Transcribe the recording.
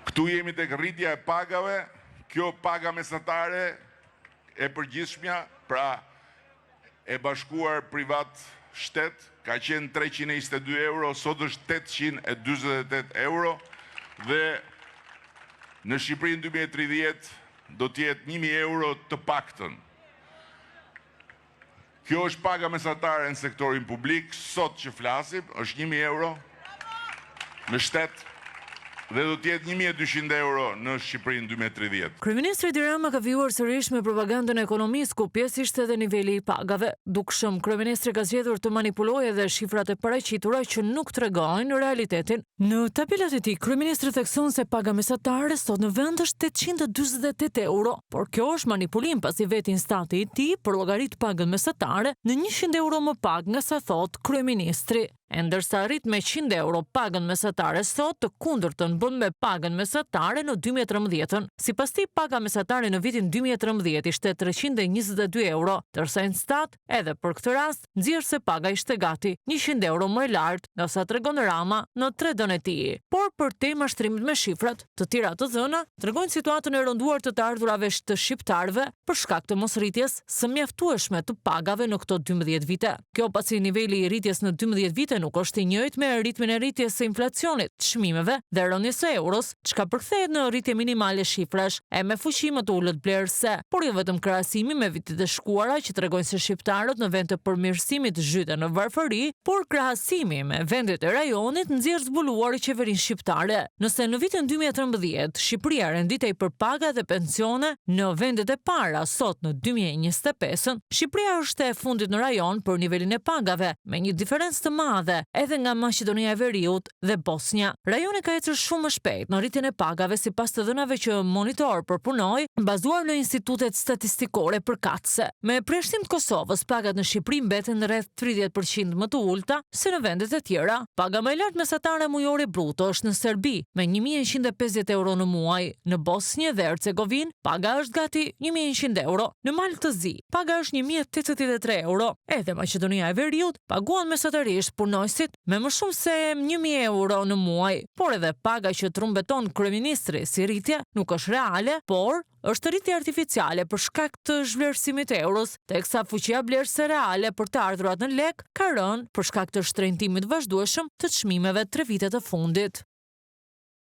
Këtu jemi tek rritja e pagave, kjo paga mesatare e përgjithshmja, pra e bashkuar privat shtet, ka qenë 322 euro, sot është 848 euro, dhe në Shqipëri në 2030 do t'jetë 1000 euro të paktën. Kjo është paga mesatare në sektorin publik, sot që flasim, është 1000 euro në shtet, dhe do t'jetë 1200 euro në Shqipërinë 2030. Kryeministri Edi Rama ka vijuar sërish me propagandën e ekonomisë, ku pjesërisht edhe niveli i pagave. Dukshëm, kryeministri ka zgjedhur të manipulojë edhe shifrat e paraqitura që nuk tregojnë realitetin. Në tabelat e tij, kryeministri thekson se paga mesatare sot në vend është 848 euro, por kjo është manipulim pasi veti instanti i tij përllogarit pagën mesatare në 100 euro më pak nga sa thot kryeministri. Ndërsa rrit me 100 euro pagën mesatare sot, të kundërtën bën me pagën mesatare në 2013. Sipas tij, paga mesatare në vitin 2013 ishte 322 euro, ndërsa Instat edhe për këtë rast nxjerr se paga ishte gati 100 euro më e lartë nga sa tregon Rama në tredën e tij. Por për te mashtrimit me shifrat, të tjera të dhëna tregojnë situatën e rënduar të ardhurave të shqiptarëve për shkak të mosrritjes së mjaftueshme të pagave në këto 12 vite. Kjo pasi niveli i rritjes në 12 vite nuk është i njëjtë me ritmin e rritjes së inflacionit, çmimeve dhe rënies së euros, çka përkthehet në rritje minimale shifrash e me fuqi më të ulët blerëse, por jo vetëm krahasimi me vitet e shkuara që tregojnë se shqiptarët në vend të përmirësimit zhyten në varfëri, por krahasimi me vendet e rajonit nxjerr zbuluar i qeverinë shqiptare. Nëse në vitin 2013 Shqipëria renditej për paga dhe pensione në vendet e para, sot në 2025 Shqipëria është e fundit në rajon për nivelin e pagave, me një diferencë të madhe edhe nga Maqedonia e Veriut dhe Bosnia. Rajoni ka ecur shumë më shpejt në rritjen e pagave sipas të dhënave që Monitor përpunoi, bazuar në institutet statistikore përkatëse. Me preshtim të Kosovës, pagat në Shqipëri mbeten rreth 30% më të ulta se në vendet e tjera. Paga më e lartë mesatare mujore bruto është në Serbi me 1150 euro në muaj, në Bosnjë dhe Hercegovinë paga është gati 1100 euro, në Maltëzi paga është 1083 euro, edhe Maqedonia e Veriut paguan mesatarisht punojësit me më shumë se 1000 euro në muaj, por edhe paga që trumbeton kryeministri si rritje nuk është reale, por është rritje artificiale për shkak të zhvlerësimit të euros, teksa fuqia blerëse reale për të ardhurat në lek ka rënë për shkak të shtrenjtimit vazhdueshëm të çmimeve 3 vitet të fundit.